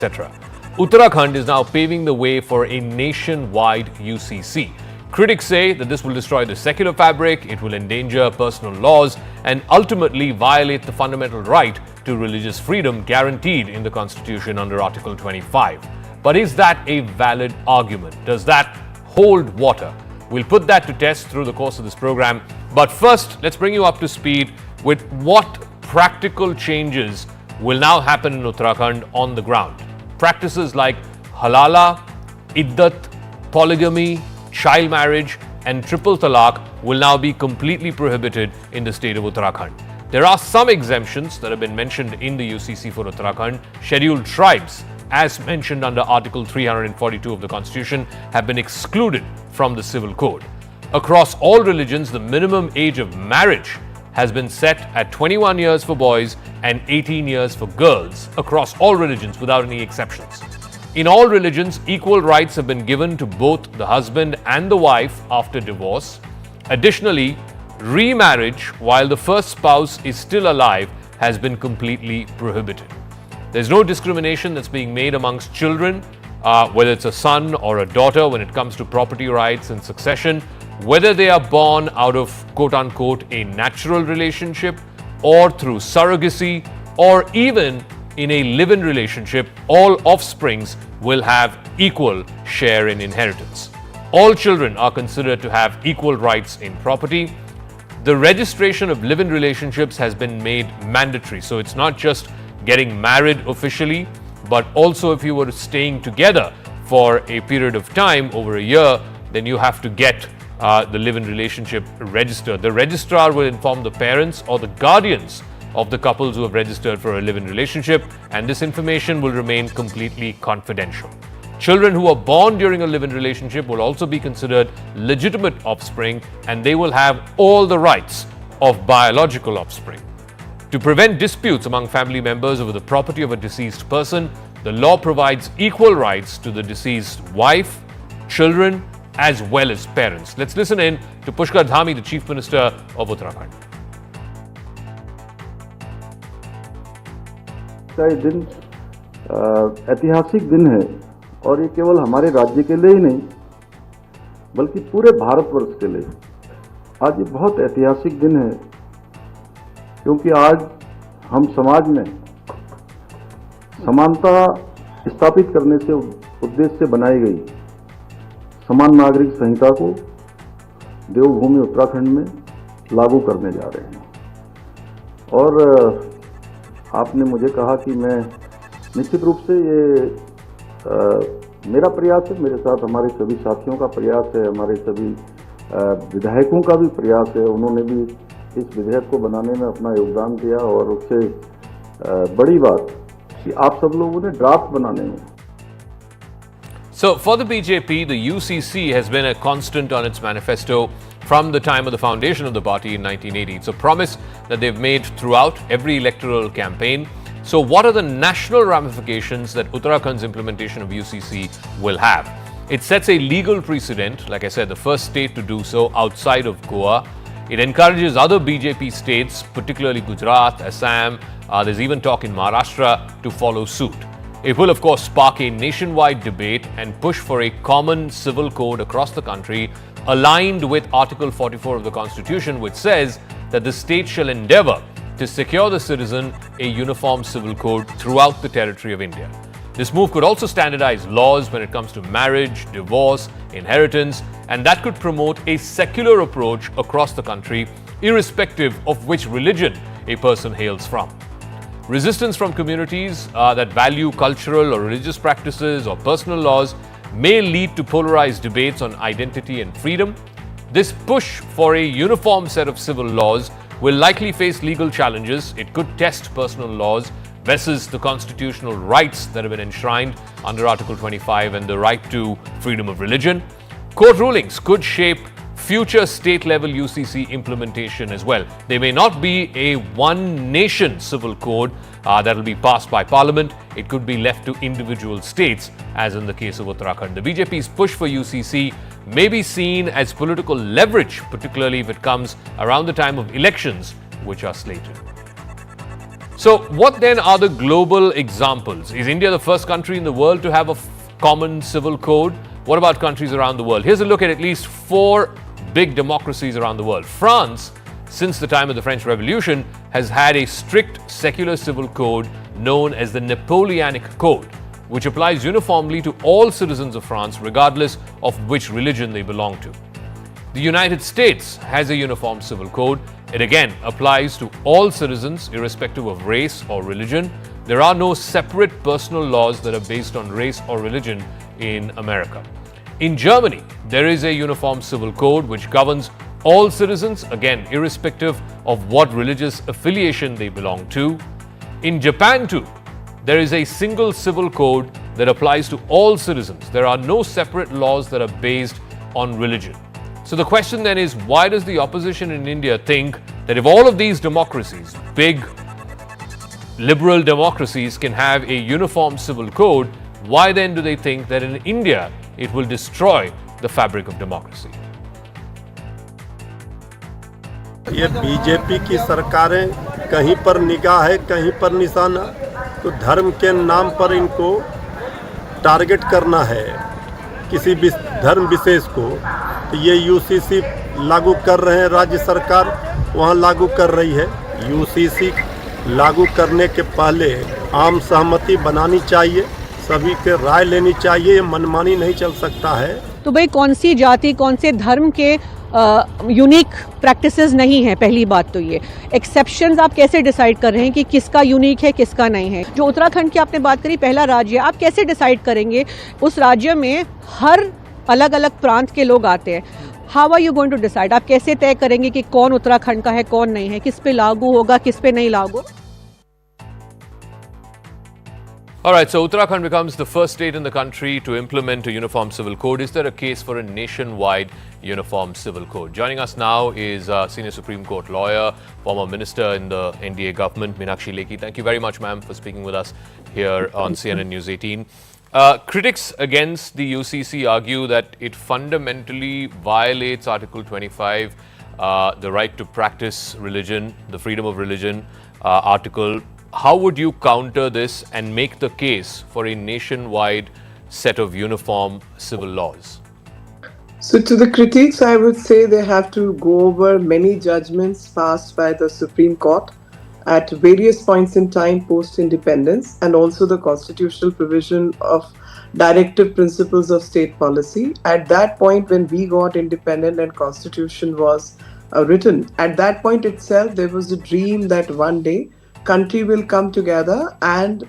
etc. Uttarakhand is now paving the way for a nationwide UCC. Critics say that this will destroy the secular fabric, it will endanger personal laws, and ultimately violate the fundamental right to religious freedom guaranteed in the Constitution under Article 25. But is that a valid argument? Does that hold water? We'll put that to test through the course of this program. But first, let's bring you up to speed with what practical changes will now happen in Uttarakhand on the ground. Practices like halala, iddat, polygamy, child marriage and triple talaq will now be completely prohibited in the state of Uttarakhand. There are some exemptions that have been mentioned in the UCC for Uttarakhand. Scheduled tribes, as mentioned under Article 342 of the Constitution, have been excluded from the civil code. Across all religions, the minimum age of marriage has been set at 21 years for boys and 18 years for girls across all religions without any exceptions. In all religions, equal rights have been given to both the husband and the wife after divorce. Additionally, remarriage while the first spouse is still alive has been completely prohibited. There's no discrimination that's being made amongst children, whether it's a son or a daughter when it comes to property rights and succession, whether they are born out of quote-unquote a natural relationship or through surrogacy or even in a live-in relationship, all offsprings will have equal share in inheritance. All children are considered to have equal rights in property. The registration of live-in relationships has been made mandatory, so it's not just getting married officially, but also if you were staying together for a period of time over a year, then you have to get the live-in relationship registered. The registrar will inform the parents or the guardians of the couples who have registered for a live-in relationship, and this information will remain completely confidential. Children who are born during a live-in relationship will also be considered legitimate offspring, and they will have all the rights of biological offspring. To prevent disputes among family members over the property of a deceased person, the law provides equal rights to the deceased wife, children, as well as parents. Let's listen in to Pushkar Dhami, the Chief Minister of Uttarakhand. ये दिन ऐतिहासिक दिन है और ये केवल हमारे राज्य के लिए ही नहीं बल्कि पूरे भारतवर्ष के लिए आज ये बहुत ऐतिहासिक दिन है, क्योंकि आज हम समाज में समानता स्थापित करने से उद्देश्य से बनाई गई समान नागरिक संहिता को देवभूमि उत्तराखंड में लागू करने जा रहे हैं। और आपने मुझे कहा कि मैं निश्चित रूप से ये मेरा प्रयास है, मेरे साथ हमारे सभी साथियों का प्रयास है, हमारे सभी विधायकों का भी प्रयास है। उन्होंने भी इस विधेयक को बनाने में अपना योगदान दिया और उससे बड़ी बात कि आप सब लोगों ने ड्राफ्ट बनाने में। So for the BJP, the UCC has been a constant on its manifesto from the time of the foundation of the party in 1980. It's a promise that they've made throughout every electoral campaign. So what are the national ramifications that Uttarakhand's implementation of UCC will have? It sets a legal precedent, like I said, the first state to do so outside of Goa. It encourages other BJP states, particularly Gujarat, Assam, there's even talk in Maharashtra, to follow suit. It will, of course, spark a nationwide debate and push for a common civil code across the country, aligned with Article 44 of the Constitution, which says that the state shall endeavour to secure the citizen a uniform civil code throughout the territory of India. This move could also standardize laws when it comes to marriage, divorce, inheritance, and that could promote a secular approach across the country, irrespective of which religion a person hails from. Resistance from communities that value cultural or religious practices or personal laws may lead to polarized debates on identity and freedom. This push for a uniform set of civil laws will likely face legal challenges. It could test personal laws versus the constitutional rights that have been enshrined under Article 25 and the right to freedom of religion. Court rulings could shape future state-level UCC implementation as well. There may not be a one-nation civil code that will be passed by Parliament. It could be left to individual states, as in the case of Uttarakhand. The BJP's push for UCC may be seen as political leverage, particularly if it comes around the time of elections, which are slated. So, what then are the global examples? Is India the first country in the world to have a common civil code? What about countries around the world? Here's a look at least 4 big democracies around the world. France, since the time of the French Revolution, has had a strict secular civil code known as the Napoleonic Code, which applies uniformly to all citizens of France, regardless of which religion they belong to. The United States has a uniform civil code. It again applies to all citizens, irrespective of race or religion. There are no separate personal laws that are based on race or religion in America. In Germany, there is a uniform civil code which governs all citizens, again, irrespective of what religious affiliation they belong to. In Japan, too, there is a single civil code that applies to all citizens. There are no separate laws that are based on religion. So the question then is, why does the opposition in India think that if all of these democracies, big liberal democracies, can have a uniform civil code, why then do they think that in India it will destroy the fabric of democracy? ये BJP की सरकारें कहीं पर निगाह है, कहीं पर निशाना, तो धर्म के नाम पर इनको टारगेट करना है किसी भी धर्म विशेष को। तो ये यूसीसी लागू कर रहे हैं, राज्य सरकार वहाँ लागू कर रही है। यूसीसी लागू करने के पहले आम सहमति बनानी चाहिए, सभी के राय लेनी चाहिए, ये मनमानी नहीं चल सकता है। तो भाई कौन सी जाति, कौन से धर्म के यूनिक प्रैक्टिसेस नहीं है, पहली बात तो ये। एक्सेप्शंस आप कैसे डिसाइड कर रहे हैं कि किसका यूनिक है, किसका नहीं है? जो उत्तराखंड की आपने बात करी, पहला राज्य, आप कैसे डिसाइड करेंगे? उस राज्य में हर अलग अलग प्रांत के लोग आते हैं। How are you going to decide? आप कैसे तय करेंगे कि कौन उत्तराखंड का है, कौन नहीं है, किस पे लागू होगा, किस पे नहीं लागू? All right, so Uttarakhand becomes the first state in the country to implement a uniform civil code. Is there a case for a nationwide uniform civil code? Joining us now is senior Supreme Court lawyer, former minister in the NDA government, Meenakshi Lekhi. Thank you very much, ma'am, for speaking with us here on CNN-News18. Critics against the UCC argue that it fundamentally violates Article 25, the right to practice religion, the freedom of religion article. How would you counter this and make the case for a nationwide set of uniform civil laws? So to the critics, I would say they have to go over many judgments passed by the Supreme Court at various points in time post-independence, and also the constitutional provision of directive principles of state policy. At that point, when we got independent and constitution was written, at that point itself, there was a dream that one day country will come together and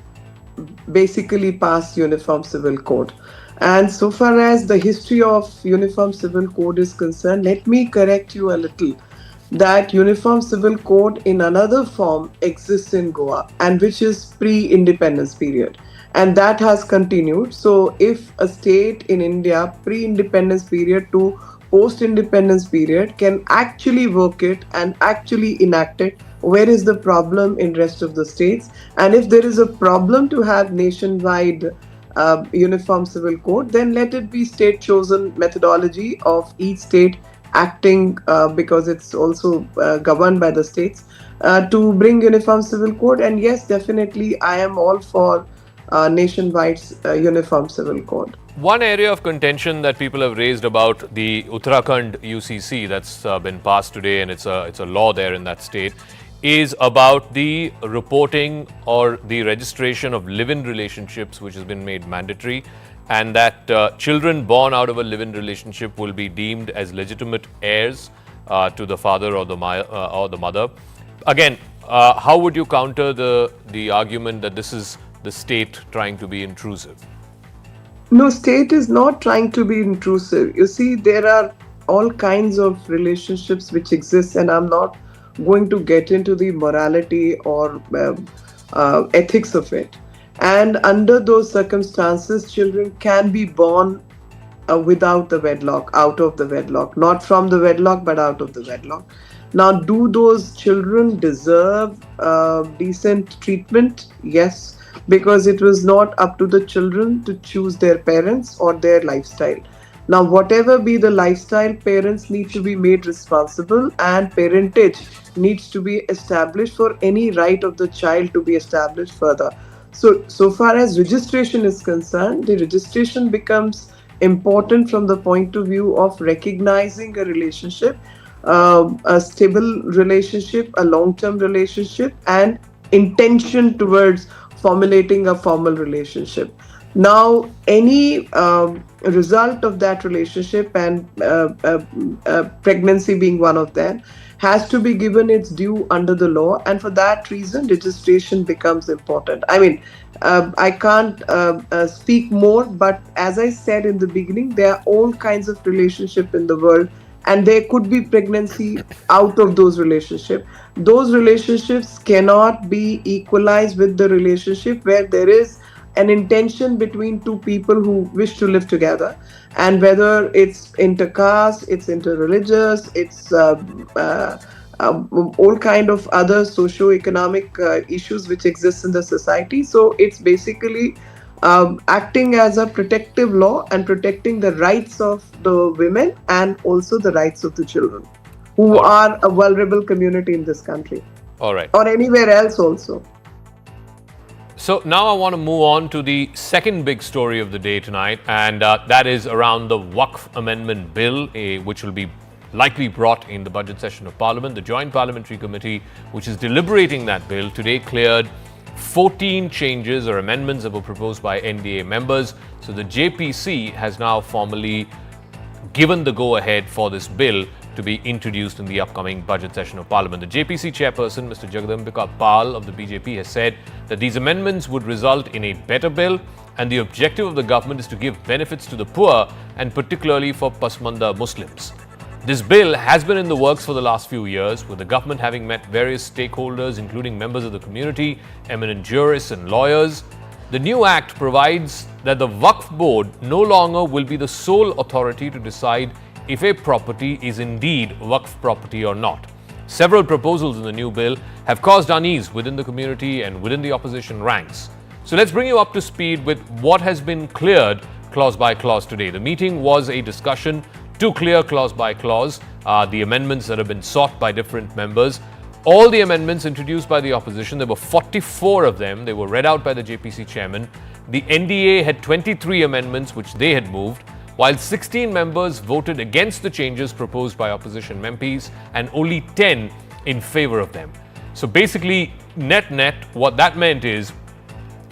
basically pass uniform civil code. And so far as the history of uniform civil code is concerned, let me correct you a little, that uniform civil code in another form exists in Goa, and which is pre-independence period, and that has continued. So if a state in India pre-independence period to post-independence period can actually work it and actually enact it, where is the problem in rest of the states? And if there is a problem to have nationwide uniform civil code, then let it be state chosen methodology of each state acting because it's also governed by the states to bring uniform civil code. And yes, definitely I am all for nationwide uniform civil code. One area of contention that people have raised about the Uttarakhand UCC that's been passed today, and it's a law there in that state, is about the reporting or the registration of live-in relationships, which has been made mandatory, and that children born out of a live-in relationship will be deemed as legitimate heirs to the father or the mother. Again, how would you counter the argument that this is the state trying to be intrusive? No, state is not trying to be intrusive. You see, there are all kinds of relationships which exist, and I'm not going to get into the morality or ethics of it. And under those circumstances, children can be born without the wedlock, out of the wedlock, not from the wedlock, but out of the wedlock. Now, do those children deserve decent treatment? Yes, because it was not up to the children to choose their parents or their lifestyle. Now, whatever be the lifestyle, parents need to be made responsible, and parentage needs to be established for any right of the child to be established further. So far as registration is concerned, the registration becomes important from the point of view of recognizing a relationship, a stable relationship, a long-term relationship, and intention towards formulating a formal relationship. Now, any result of that relationship, and pregnancy being one of them, has to be given its due under the law, and for that reason registration becomes important. I mean, I can't speak more, but as I said in the beginning, there are all kinds of relationships in the world, and there could be pregnancy out of those relationships. Those relationships cannot be equalized with the relationship where there is an intention between two people who wish to live together, and whether it's intercaste, it's interreligious, it's all kind of other socio-economic issues which exist in the society. So it's basically acting as a protective law and protecting the rights of the women and also the rights of the children, who are a vulnerable community in this country. All right. Or anywhere else also. So now I want to move on to the second big story of the day tonight, and that is around the Waqf Amendment Bill, which will be likely brought in the budget session of Parliament. The Joint Parliamentary Committee, which is deliberating that bill, today cleared 14 changes or amendments that were proposed by NDA members. So the JPC has now formally given the go-ahead for this bill to be introduced in the upcoming budget session of Parliament. The JPC chairperson, Mr. Jagdambika Pal of the BJP, has said that these amendments would result in a better bill, and the objective of the government is to give benefits to the poor, and particularly for Pasmanda Muslims. This bill has been in the works for the last few years, with the government having met various stakeholders, including members of the community, eminent jurists and lawyers. The new act provides that the Waqf board no longer will be the sole authority to decide if a property is indeed Waqf property or not. Several proposals in the new bill have caused unease within the community and within the opposition ranks. So let's bring you up to speed with what has been cleared clause by clause today. The meeting was a discussion to clear clause by clause the amendments that have been sought by different members. All the amendments introduced by the opposition, there were 44 of them. They were read out by the JPC chairman. The NDA had 23 amendments which they had moved, while 16 members voted against the changes proposed by opposition MPs and only 10 in favor of them. So basically, net, what that meant is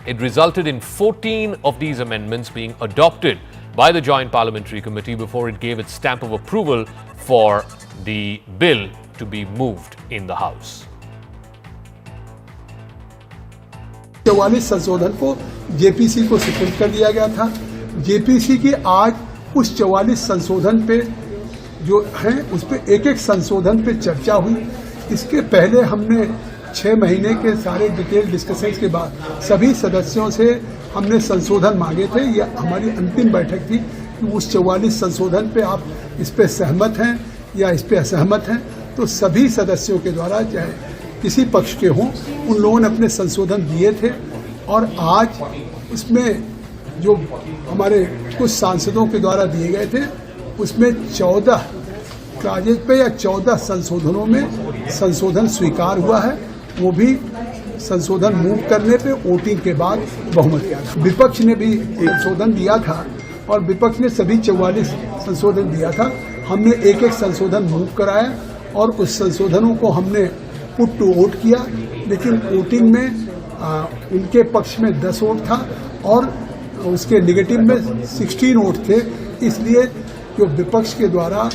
it resulted in 14 of these amendments being adopted by the Joint Parliamentary Committee before it gave its stamp of approval for the bill to be moved in the House. 44 संशोधन को JPC को सुपुर्द कर दिया गया था। JPC के आज उस 44 संशोधन पे जो हैं उस पे एक संशोधन पे चर्चा हुई। इसके पहले हमने 6 महीने के सारे डिटेल डिस्कशंस के बाद सभी सदस्यों से हमने संशोधन मांगे थे। यह हमारी अंतिम बैठक थी कि उस 44 संशोधन पे आप इस पे सहमत हैं या इस पे असहमत हैं। तो सभी सदस्यों के द्वारा चाहे किसी पक्ष के हों, उन लोगों ने अपने संशोधन दिए थे और आज इसमें जो हमारे कुछ सांसदों के द्वारा दिए गए थे उसमें 14 क्लाजेज पे या 14 संशोधनों में संशोधन स्वीकार हुआ है। वो भी संशोधन मूव करने पे वोटिंग के बाद बहुमत किया था। विपक्ष ने भी संशोधन दिया था और विपक्ष ने सभी 44 संशोधन दिया था। हमने एक संशोधन मूव कराया और उस संशोधनों को हमने पुट टू वोट किया, लेकिन वोटिंग में उनके पक्ष में 10 वोट था और उसके निगेटिव में 16 वोट थे। इसलिए जो विपक्ष के द्वारा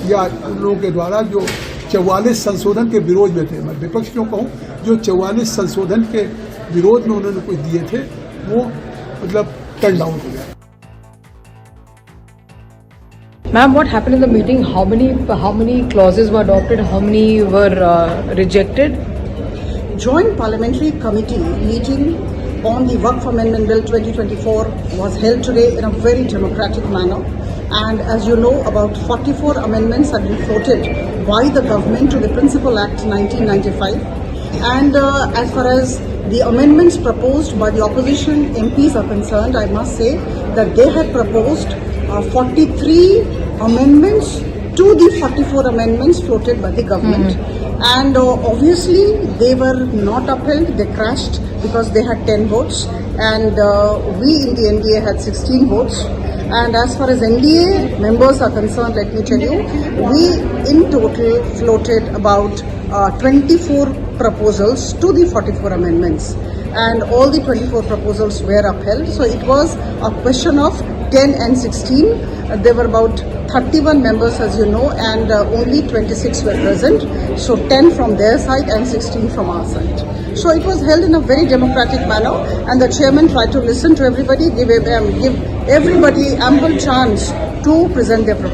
या उन लोगों के द्वारा जो 44 संशोधन के विरोध में थे, मैं विपक्ष क्यों कहूँ, जो 44 संशोधन के विरोध में उन्होंने कुछ दिए थे वो मतलब टर्न डाउन हो गया। Ma'am, what happened in the meeting? How many clauses were adopted? How many were rejected? Joint Parliamentary Committee meeting on the Waqf Amendment Bill 2024 was held today in a very democratic manner. And as you know, about 44 amendments have been floated by the government to the Principal Act 1995. And as far as the amendments proposed by the opposition MPs are concerned, I must say that they had proposed 43 amendments to the 44 amendments floated by the government. And obviously they were not upheld, they crashed because they had 10 votes and we in the NDA had 16 votes. And as far as NDA members are concerned, let me tell you, we in total floated about 24 proposals to the 44 amendments. And all the 24 proposals were upheld. So it was a question of 10 and 16. There were about 31 members, as you know, and only 26 were present. So 10 from their side and 16 from our side. So it was held in a very democratic manner, and the chairman tried to listen to everybody, give everybody ample chance to present their proposals.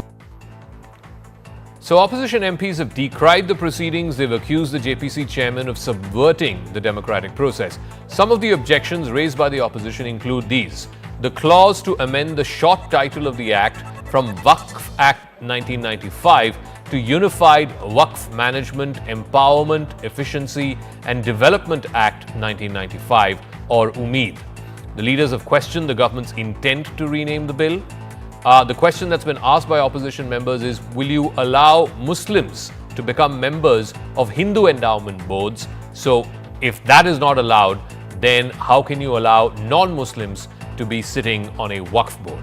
So opposition MPs have decried the proceedings. They've accused the JPC chairman of subverting the democratic process. Some of the objections raised by the opposition include these. The clause to amend the short title of the act from Waqf Act 1995 to Unified Waqf Management, Empowerment, Efficiency and Development Act 1995 or UMEED. The leaders have questioned the government's intent to rename the bill. The question that's been asked by opposition members is, will you allow Muslims to become members of Hindu endowment boards? So if that is not allowed, then how can you allow non-Muslims to be sitting on a Waqf board?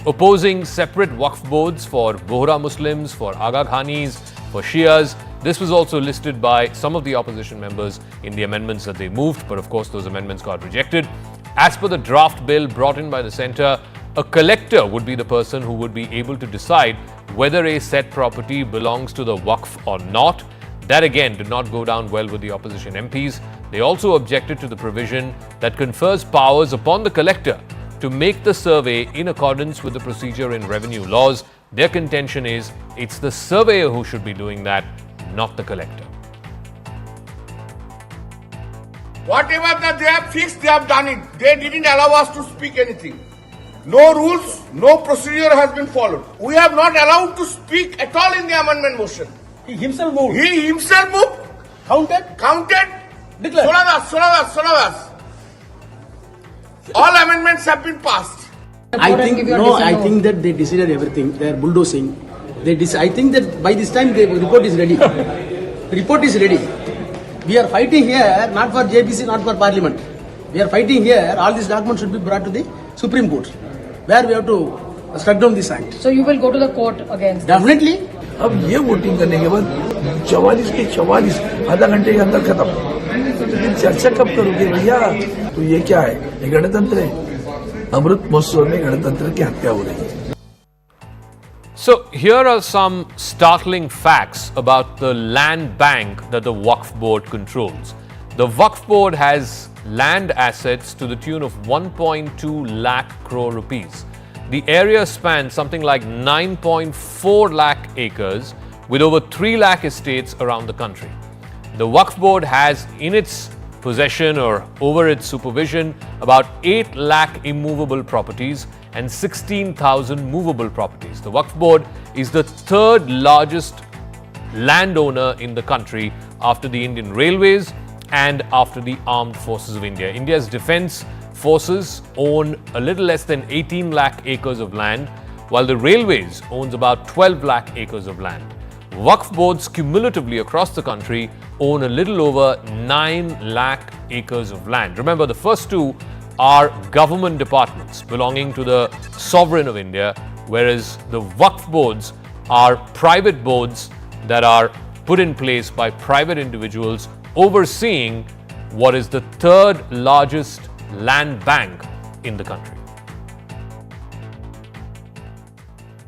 Opposing separate Waqf boards for Bohra Muslims, for Aga Khanis, for Shias. This was also listed by some of the opposition members in the amendments that they moved, but of course those amendments got rejected. As per the draft bill brought in by the centre, a collector would be the person who would be able to decide whether a said property belongs to the Waqf or not. That again did not go down well with the opposition MPs. They also objected to the provision that confers powers upon the collector to make the survey in accordance with the procedure in revenue laws. Their contention is it's the surveyor who should be doing that, not the collector. Whatever that they have fixed, they have done it. They didn't allow us to speak anything. No rules, no procedure has been followed. We have not allowed to speak at all in the amendment motion. He himself moved. He himself moved. Counted. Declared. Soladas. All amendments have been passed. I think that they decided everything. They are bulldozing. I think that by this time the report is ready. The report is ready. We are fighting here not for JPC, not for Parliament. We are fighting here. All these documents should be brought to the Supreme Court, where we have to struck down this act. So you will go to the court against Definitely. अब ये voting करने के बाद 44 के 44 आधा घंटे के अंदर खत्म, लेकिन चर्चा कब करोगे भैया? तो ये क्या है? ये गणतंत्र है। अमृत महोत्सव में गणतंत्र की हत्या हो रही है। So here are some startling facts about the land bank that the Waqf board controls. The Waqf board has land assets to the tune of 1.2 lakh crore rupees. The area spans something like 9.4 lakh acres with over 3 lakh estates around the country. The Waqf board has in its possession or over its supervision about 8 lakh immovable properties and 16,000 movable properties. The Waqf board is the third largest landowner in the country after the Indian Railways and after the Armed Forces of India. India's defense forces own a little less than 18 lakh acres of land, while the Railways owns about 12 lakh acres of land. Waqf boards cumulatively across the country own a little over 9 lakh acres of land. Remember, the first two are government departments belonging to the sovereign of India, whereas the Waqf boards are private boards that are put in place by private individuals overseeing what is the third largest land bank in the country.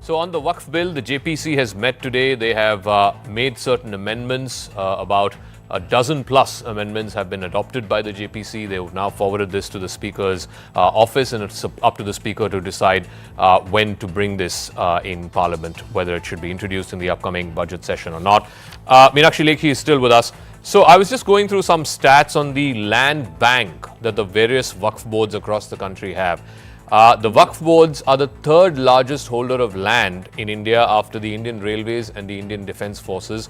So on the Waqf bill, the JPC has met today. They have made certain amendments. About a dozen plus amendments have been adopted by the JPC. They have now forwarded this to the Speaker's office, and it's up to the Speaker to decide when to bring this in Parliament, whether it should be introduced in the upcoming budget session or not. Meenakshi Lekhi is still with us. So I was just going through some stats on the land bank that the various Waqf boards across the country have. The Waqf boards are the third largest holder of land in India after the Indian Railways and the Indian Defence Forces.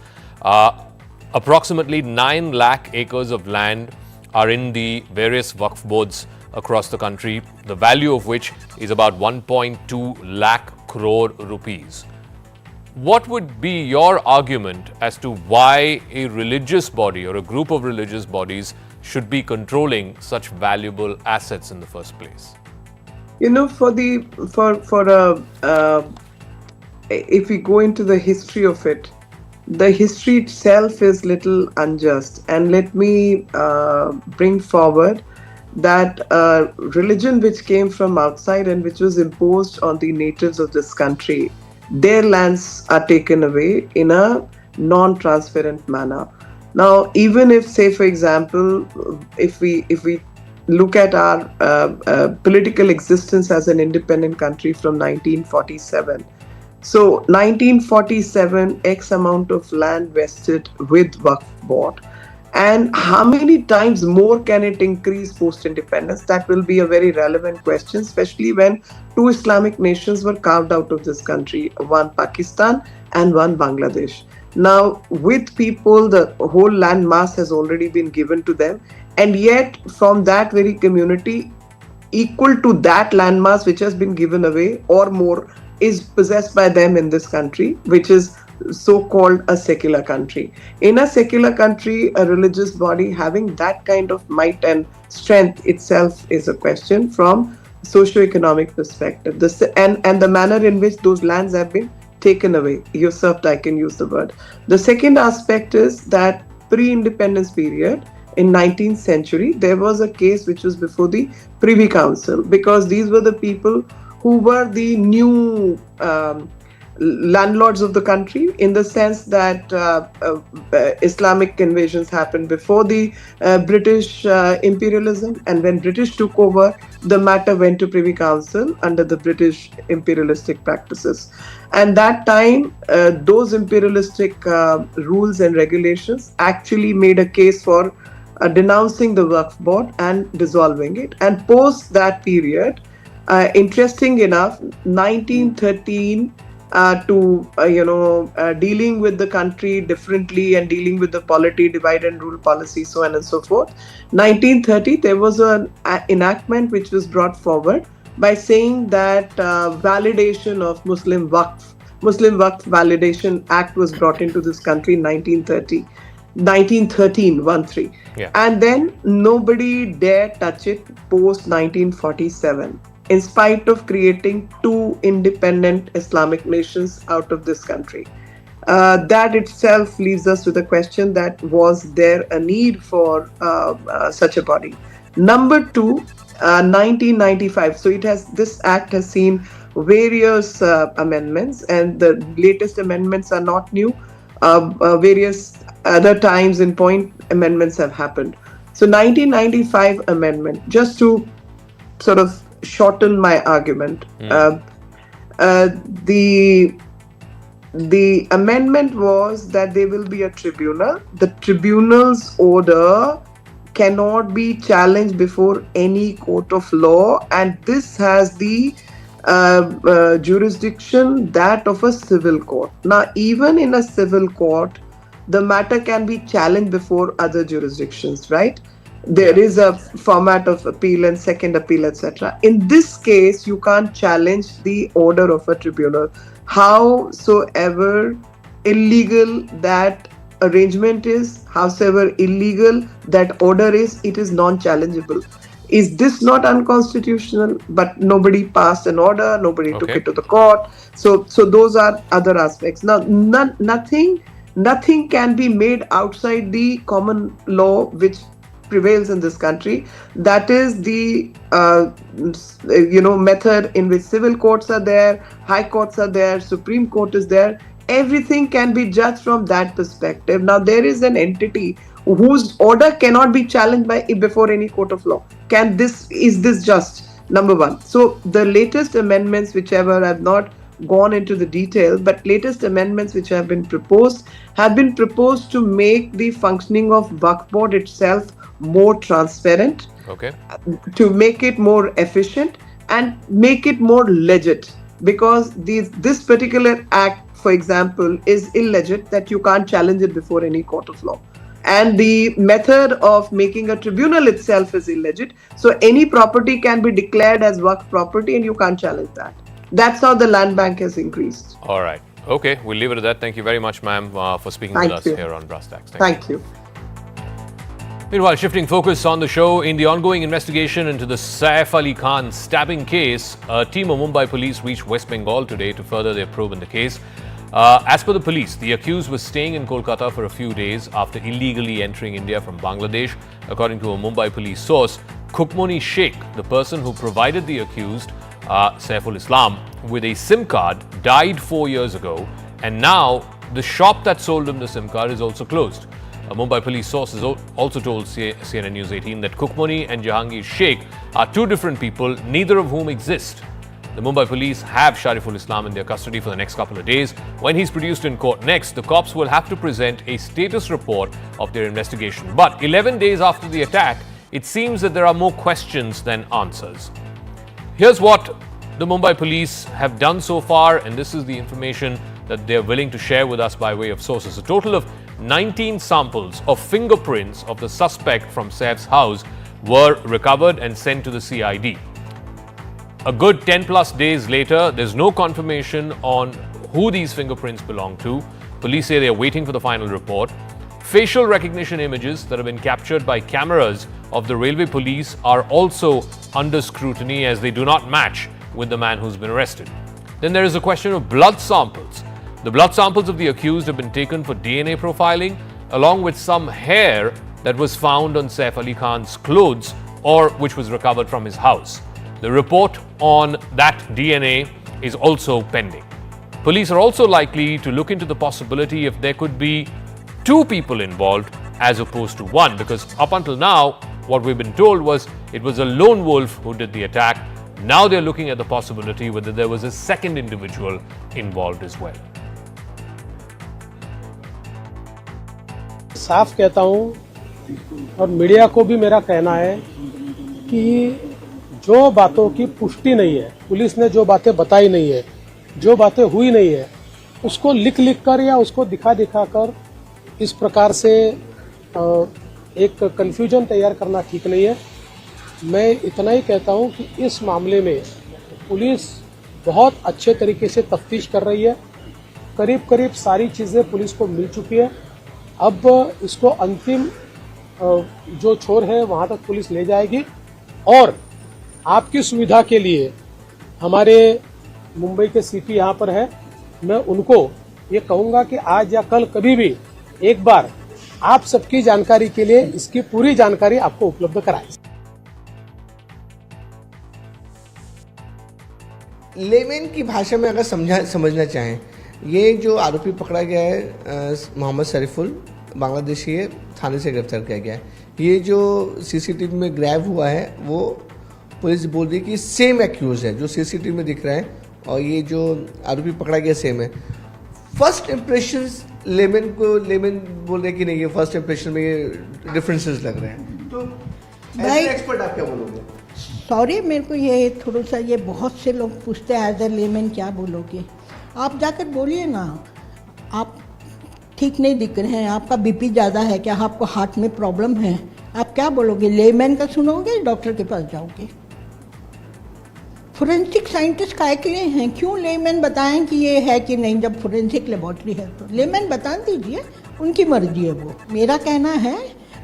Approximately 9 lakh acres of land are in the various Waqf boards across the country, the value of which is about 1.2 lakh crore rupees. What would be your argument as to why a religious body or a group of religious bodies should be controlling such valuable assets in the first place? You know, if we go into the history of it, the history itself is little unjust. And let me bring forward that religion which came from outside and which was imposed on the natives of this country, their lands are taken away in a non-transparent manner. Now, even if, say, for example, if we look at our political existence as an independent country from 1947, so 1947, X amount of land vested with Waqf board. And how many times more can it increase post-independence? That will be a very relevant question, especially when two Islamic nations were carved out of this country, one Pakistan and one Bangladesh. Now, with people, the whole land mass has already been given to them. And yet, from that very community, equal to that land mass which has been given away or more is possessed by them in this country, which is so-called a secular country. In a secular country, a religious body having that kind of might and strength itself is a question from socio-economic perspective. And the manner in which those lands have been taken away, usurped, I can use the word. The second aspect is that pre-independence period, in 19th century, there was a case which was before the Privy Council, because these were the people who were the new landlords of the country, in the sense that Islamic invasions happened before the British imperialism, and when British took over, the matter went to Privy Council under the British imperialistic practices. And that time, those imperialistic rules and regulations actually made a case for denouncing the Waqf board and dissolving it. And post that period, interesting enough, 1913 dealing with the country differently and dealing with the polity, divide and rule policy, so on and so forth. 1930, there was an enactment which was brought forward by saying that validation of Muslim Waqf Validation Act was brought into this country in 1913. Yeah. And then nobody dare touch it post 1947. In spite of creating two independent Islamic nations out of this country. That itself leaves us with the question that was there a need for such a body? Number two, 1995. So this act has seen various amendments, and the latest amendments are not new. Various other times in point amendments have happened. So 1995 amendment, just to sort of shorten my argument. The amendment was that there will be a tribunal. The tribunal's order cannot be challenged before any court of law, and this has the jurisdiction that of a civil court. Now, even in a civil court, the matter can be challenged before other jurisdictions, right? There is a format of appeal and second appeal, etc. In this case, you can't challenge the order of a tribunal. Howsoever illegal that arrangement is, howsoever illegal that order is, it is non-challengeable. Is this not unconstitutional? But nobody passed an order, nobody took it to the court. So those are other aspects. Now, nothing can be made outside the common law which prevails in this country. That is the method in which civil courts are there, high courts are there, Supreme Court is there. Everything can be judged from that perspective. Now, there is an entity whose order cannot be challenged before any court of law. Is this just? Number one. So the latest amendments, whichever, have not gone into the detail, but latest amendments which have been proposed to make the functioning of Waqf board itself more transparent, to make it more efficient and make it more legit, because this particular act, for example, is illegit, that you can't challenge it before any court of law. And the method of making a tribunal itself is illegit. So any property can be declared as Waqf property and you can't challenge that. That's how the land bank has increased. All right. Okay, we'll leave it at that. Thank you very much, ma'am, for speaking with us here on Brass Tacks. Thank you. Meanwhile, shifting focus on the show, in the ongoing investigation into the Saf Ali Khan stabbing case, a team of Mumbai police reached West Bengal today to further their probe in the case. As per the police, the accused was staying in Kolkata for a few days after illegally entering India from Bangladesh. According to a Mumbai police source, Khukmoni Sheikh, the person who provided the accused, Saiful Islam, with a SIM card, died 4 years ago, and now the shop that sold him the SIM card is also closed. A Mumbai police source has also told CNN-News18 that Khukmoni and Jahangir Sheikh are two different people, neither of whom exist. The Mumbai police have Shariful Islam in their custody for the next couple of days. When he's produced in court next, the cops will have to present a status report of their investigation. But 11 days after the attack, it seems that there are more questions than answers. Here's what the Mumbai police have done so far, and this is the information that they're willing to share with us by way of sources. A total of 19 samples of fingerprints of the suspect from Saif's house were recovered and sent to the CID. A good 10 plus days later, there's no confirmation on who these fingerprints belong to. Police say they're waiting for the final report. Facial recognition images that have been captured by cameras of the railway police are also under scrutiny as they do not match with the man who's been arrested. Then there is a question of blood samples. The blood samples of the accused have been taken for DNA profiling, along with some hair that was found on Saif Ali Khan's clothes or which was recovered from his house. The report on that DNA is also pending. Police are also likely to look into the possibility if there could be two people involved as opposed to one, because up until now, what we've been told was it was a lone wolf who did the attack. Now they're looking at the possibility whether there was a second individual involved as well. साफ कहता हूं और media को भी मेरा कहना है कि जो बातों की पुष्टि नहीं है, पुलिस ने जो बातें बताई नहीं है, जो बातें हुई नहीं है, उसको लिख कर या उसको दिखा कर इस प्रकार से एक कंफ्यूजन तैयार करना ठीक नहीं है। मैं इतना ही कहता हूं कि इस मामले में पुलिस बहुत अच्छे तरीके से तफ्तीश कर रही है। करीब सारी चीजें पुलिस को मिल चुकी है। अब इसको अंतिम जो छोर है वहां तक पुलिस ले जाएगी और आपकी सुविधा के लिए हमारे मुंबई के सीपी यहाँ पर है, मैं उनको ये कहूंगा कि आज या कल कभी भी एक बार आप सबकी जानकारी के लिए इसकी पूरी जानकारी आपको उपलब्ध कराएं। लेमन की भाषा में अगर समझना चाहें, ये जो आरोपी पकड़ा गया है मोहम्मद शरीफुल, बांग्लादेशी है, थाने से गिरफ्तार किया गया है। ये जो सीसीटीवी में ग्रैब हुआ है वो पुलिस बोल रही है कि सेम एक्यूज है जो सीसीटीवी में दिख रहा है और ये जो आरोपी पकड़ा गया सेम है। फर्स्ट इम्प्रेशन लेमन बोल रहे कि नहीं, ये फर्स्ट इम्प्रेशन में ये डिफरेंसेस लग रहे हैं, तो एज एक्सपर्ट आप क्या बोलोगे? सॉरी, मेरे को ये थोड़ा सा ये बहुत से लोग पूछते हैं एज ए लेमन क्या बोलोगे। आप जाकर बोलिए ना, आप ठीक नहीं दिख रहे हैं, आपका बीपी ज़्यादा है क्या, आपको हार्ट में प्रॉब्लम है, आप क्या बोलोगे? लेमैन का सुनोगे, डॉक्टर के पास जाओगे? फोरेंसिक साइंटिस्ट काय के लिए हैं? क्यों लेमैन बताएं कि ये है कि नहीं? जब फोरेंसिक लेबॉर्ट्री है तो लेमैन बता दीजिए, उनकी मर्जी है वो। मेरा कहना है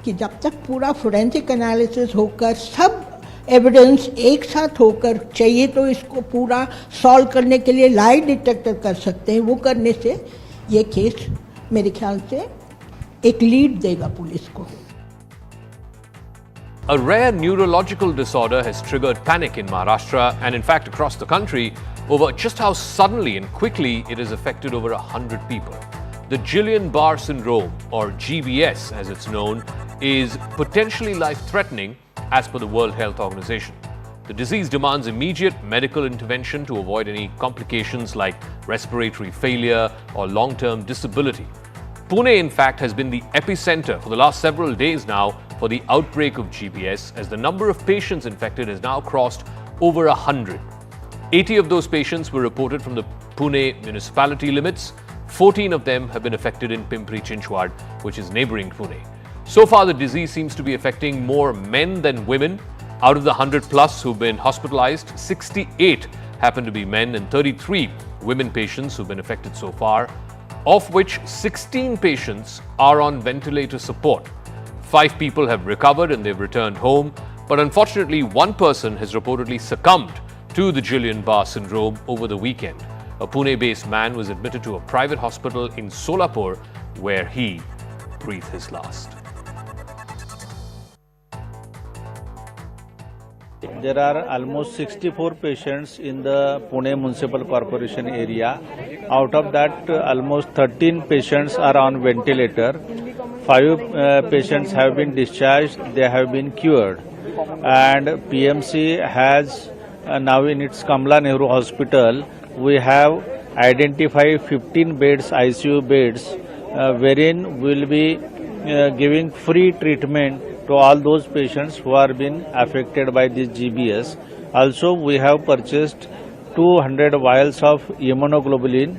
कि जब तक पूरा फोरेंसिक एनालिसिस होकर सब एविडेंस एक साथ होकर, चाहिए तो इसको पूरा सॉल्व करने के लिए लाई डिटेक्टर कर सकते हैं, वो करने से ये केस मेरे ख्याल से एक लीड देगा पुलिस को। A rare neurological disorder has triggered panic in Maharashtra and in fact across the country over just how suddenly and quickly it has affected over 100 people. The Guillain-Barré syndrome, or GBS as it's known, is potentially life-threatening as per the World Health Organization. The disease demands immediate medical intervention to avoid any complications like respiratory failure or long-term disability. Pune, in fact, has been the epicenter for the last several days now for the outbreak of GBS, as the number of patients infected has now crossed over 100. 80 of those patients were reported from the Pune municipality limits. 14 of them have been affected in Pimpri Chinchwad, which is neighboring Pune. So far, the disease seems to be affecting more men than women. Out of the 100 plus who've been hospitalized, 68 happen to be men, and 33 women patients who've been affected so far, of which 16 patients are on ventilator support. 5 people have recovered and they've returned home, but unfortunately one person has reportedly succumbed to the Guillain-Barré syndrome over the weekend. A Pune-based man was admitted to a private hospital in Solapur where he breathed his last. There are almost 64 patients in the Pune Municipal Corporation area. Out of that, almost 13 patients are on ventilator. 5 patients have been discharged. They have been cured. And PMC has now in its Kamla Nehru Hospital, we have identified 15 beds, ICU beds, wherein we will be giving free treatment to all those patients who are been affected by this GBS. Also, we have purchased 200 vials of immunoglobulin,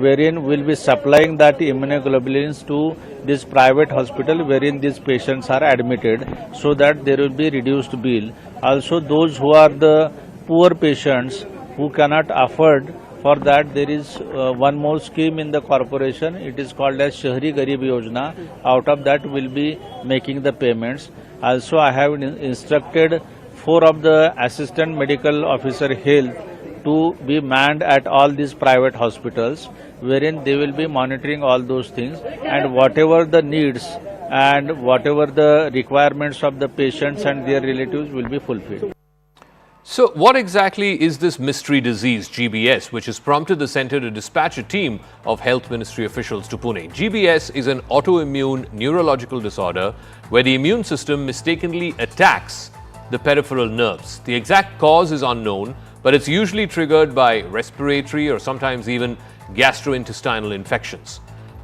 wherein we will be supplying that immunoglobulins to this private hospital wherein these patients are admitted, so that there will be reduced bill. Also, those who are the poor patients who cannot afford, for that there is one more scheme in the corporation. It is called as Shahri Garib Yojana. Out of that we will be making the payments. Also, I have instructed 4 of the assistant medical officer health to be manned at all these private hospitals, wherein they will be monitoring all those things, and whatever the needs and whatever the requirements of the patients and their relatives will be fulfilled. So what exactly is this mystery disease, GBS, which has prompted the centre to dispatch a team of health ministry officials to Pune? GBS is an autoimmune neurological disorder where the immune system mistakenly attacks the peripheral nerves. The exact cause is unknown, but it's usually triggered by respiratory or sometimes even gastrointestinal infections.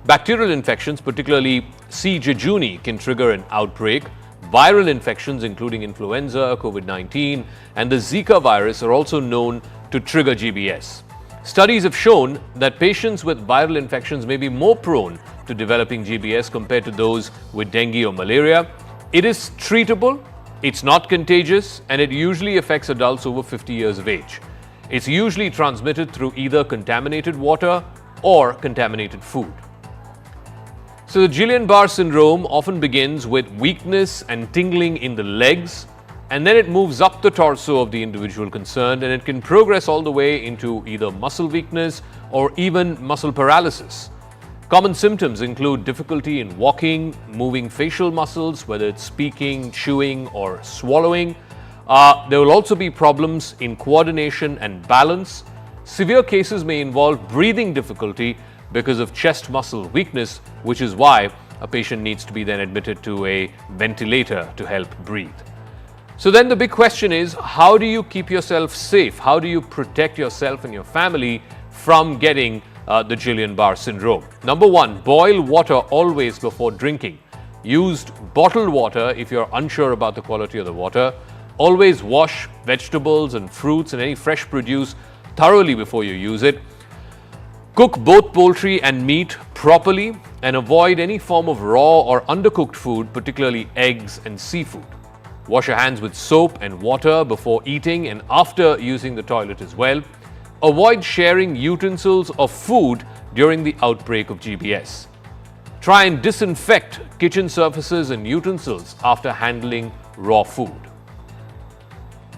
Bacterial infections, particularly C. jejuni, can trigger an outbreak. Viral infections, including influenza, COVID-19, and the Zika virus are also known to trigger GBS. Studies have shown that patients with viral infections may be more prone to developing GBS compared to those with dengue or malaria. It is treatable, it's not contagious, and it usually affects adults over 50 years of age. It's usually transmitted through either contaminated water or contaminated food. So the Guillain-Barré syndrome often begins with weakness and tingling in the legs, and then it moves up the torso of the individual concerned, and it can progress all the way into either muscle weakness or even muscle paralysis. Common symptoms include difficulty in walking, moving facial muscles, whether it's speaking, chewing, or swallowing. There will also be problems in coordination and balance. Severe cases may involve breathing difficulty because of chest muscle weakness, which is why a patient needs to be then admitted to a ventilator to help breathe. So then the big question is, how do you keep yourself safe? How do you protect yourself and your family from getting the Guillain-Barré syndrome? Number 1, boil water always before drinking. Use bottled water if you're unsure about the quality of the water. Always wash vegetables and fruits and any fresh produce thoroughly before you use it. Cook both poultry and meat properly and avoid any form of raw or undercooked food, particularly eggs and seafood. Wash your hands with soap and water before eating and after using the toilet as well. Avoid sharing utensils of food during the outbreak of GBS. Try and disinfect kitchen surfaces and utensils after handling raw food.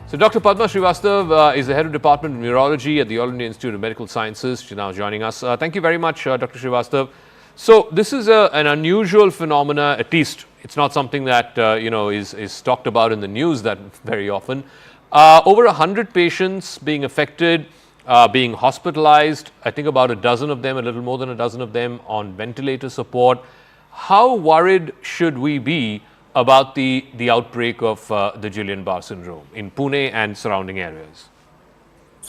So Dr. Padma Srivastav is the head of Department of Neurology at the All India Institute of Medical Sciences. She's now joining us. Thank you very much, Dr. Srivastav. So this is an unusual phenomena, at least it's not something that is talked about in the news that very often. Over 100 patients being affected, being hospitalized, I think about a dozen of them, a little more than a dozen of them on ventilator support. How worried should we be about the outbreak of the Guillain-Barré syndrome in Pune and surrounding areas?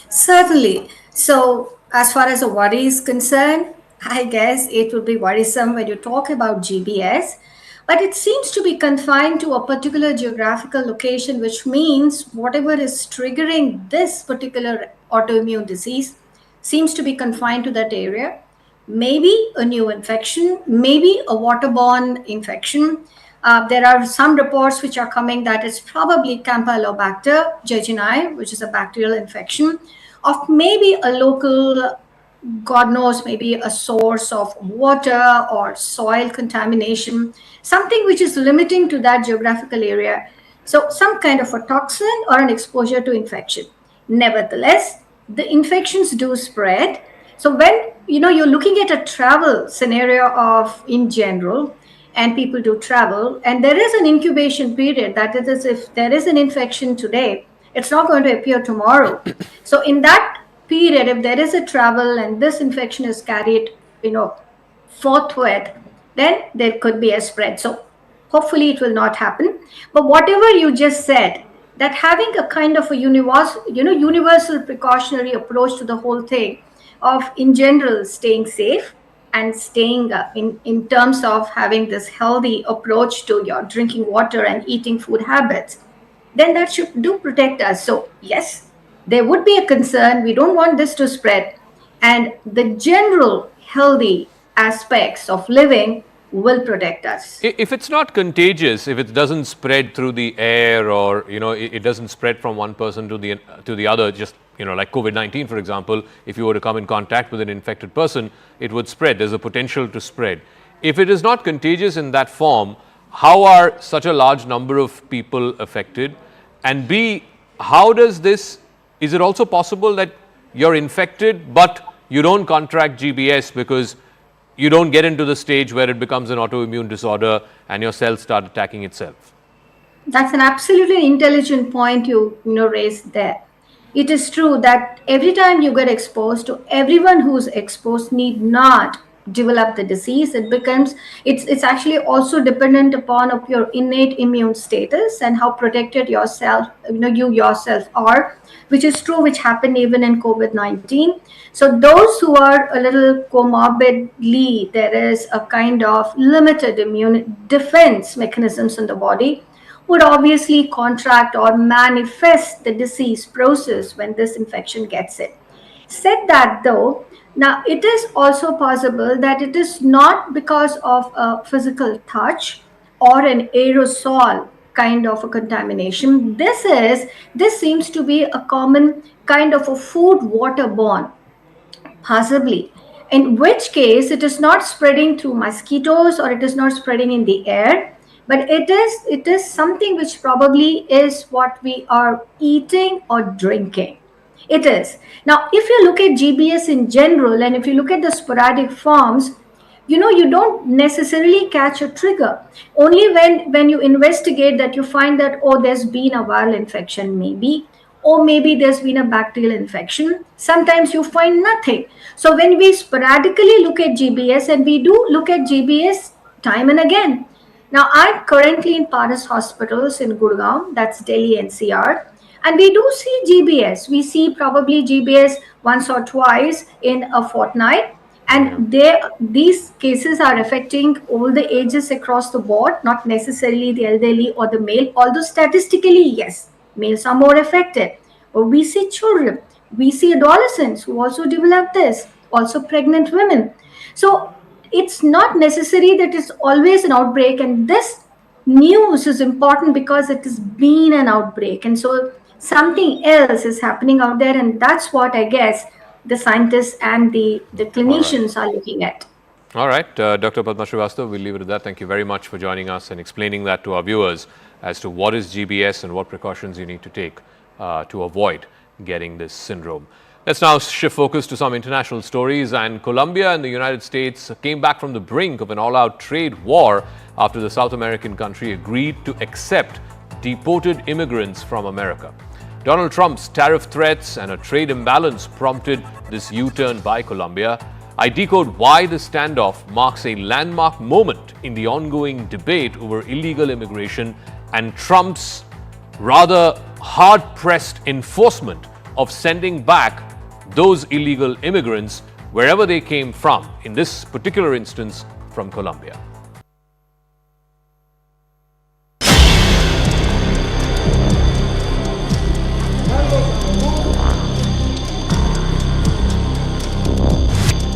Certainly. So as far as the worry is concerned, I guess it would be worrisome when you talk about GBS, but it seems to be confined to a particular geographical location, which means whatever is triggering this particular autoimmune disease seems to be confined to that area. Maybe a new infection, maybe a waterborne infection. There are some reports which are coming that it's probably Campylobacter jejuni, which is a bacterial infection, of maybe a local, God knows, maybe a source of water or soil contamination, something which is limiting to that geographical area. So some kind of a toxin or an exposure to infection. Nevertheless, the infections do spread. So when you're looking at a travel scenario of in general, and people do travel, and there is an incubation period, that is, if there is an infection today, it's not going to appear tomorrow. So in that period, if there is a travel and this infection is carried, forthwith, then there could be a spread. So hopefully it will not happen. But whatever you just said, that having a kind of a universal precautionary approach to the whole thing of, in general, staying safe and staying in terms of having this healthy approach to your drinking water and eating food habits, then that should do protect us. So yes, there would be a concern. We don't want this to spread. And the general healthy aspects of living will protect us. If it's not contagious, if it doesn't spread through the air, or it doesn't spread from one person to the other, just like COVID-19, for example, if you were to come in contact with an infected person, it would spread. There's a potential to spread. If it is not contagious in that form, how are such a large number of people affected? And B, how does this, is it also possible that you're infected but you don't contract GBS because you don't get into the stage where it becomes an autoimmune disorder and your cells start attacking itself? That's an absolutely intelligent point you raised there. It is true that every time you get exposed, to everyone who's exposed need not develop the disease. It's actually also dependent upon of your innate immune status and how protected yourself, you yourself are, which is true, which happened even in COVID-19. So those who are a little comorbidly, there is a kind of limited immune defense mechanisms in the body, would obviously contract or manifest the disease process when this infection gets in. Said that though, now it is also possible that it is not because of a physical touch or an aerosol kind of a contamination. This seems to be a common kind of a food waterborne, possibly, in which case it is not spreading through mosquitoes or it is not spreading in the air, but it is something which probably is what we are eating or drinking. It is. Now, if you look at GBS in general, and if you look at the sporadic forms, you don't necessarily catch a trigger. Only when you investigate that you find that, oh, there's been a viral infection maybe, or maybe there's been a bacterial infection. Sometimes you find nothing. So when we sporadically look at GBS, and we do look at GBS time and again. Now, I'm currently in Paras hospitals in Gurgaon, that's Delhi NCR, and we do see GBS. We see probably GBS once or twice in a fortnight, and these cases are affecting all the ages across the board, not necessarily the elderly or the male, although statistically, yes, males are more affected. But we see children, we see adolescents who also develop this, also pregnant women. So it's not necessary that it's always an outbreak, and this news is important because it has been an outbreak, and so something else is happening out there, and that's what I guess the scientists and the clinicians are looking at. All right, Dr. Padma Srivastava, we'll leave it at that. Thank you very much for joining us and explaining that to our viewers as to what is GBS and what precautions you need to take to avoid getting this syndrome. Let's now shift focus to some international stories. And Colombia and the United States came back from the brink of an all-out trade war after the South American country agreed to accept deported immigrants from America. Donald Trump's tariff threats and a trade imbalance prompted this U-turn by Colombia. I decode why the standoff marks a landmark moment in the ongoing debate over illegal immigration and Trump's rather hard-pressed enforcement of sending back those illegal immigrants wherever they came from, in this particular instance from Colombia.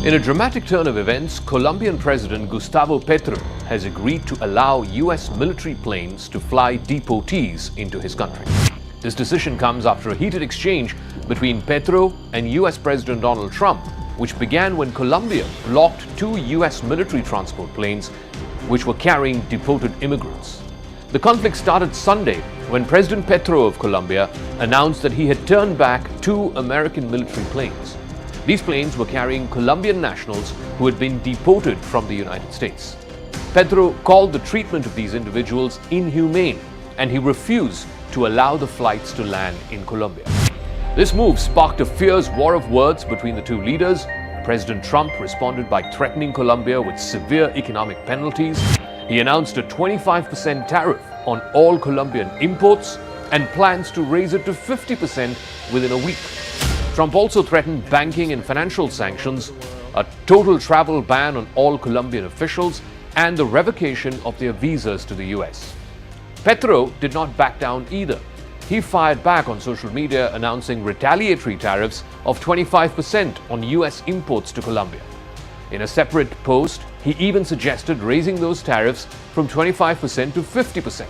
In a dramatic turn of events, Colombian President Gustavo Petro has agreed to allow U.S. military planes to fly deportees into his country. This decision comes after a heated exchange between Petro and US President Donald Trump, which began when Colombia blocked 2 US military transport planes which were carrying deported immigrants. The conflict started Sunday when President Petro of Colombia announced that he had turned back 2 American military planes. These planes were carrying Colombian nationals who had been deported from the United States. Petro called the treatment of these individuals inhumane, and he refused to allow the flights to land in Colombia. This move sparked a fierce war of words between the 2 leaders. President Trump responded by threatening Colombia with severe economic penalties. He announced a 25% tariff on all Colombian imports and plans to raise it to 50% within a week. Trump also threatened banking and financial sanctions, a total travel ban on all Colombian officials, and the revocation of their visas to the US. Petro did not back down either. He fired back on social media, announcing retaliatory tariffs of 25% on US imports to Colombia. In a separate post, he even suggested raising those tariffs from 25% to 50%.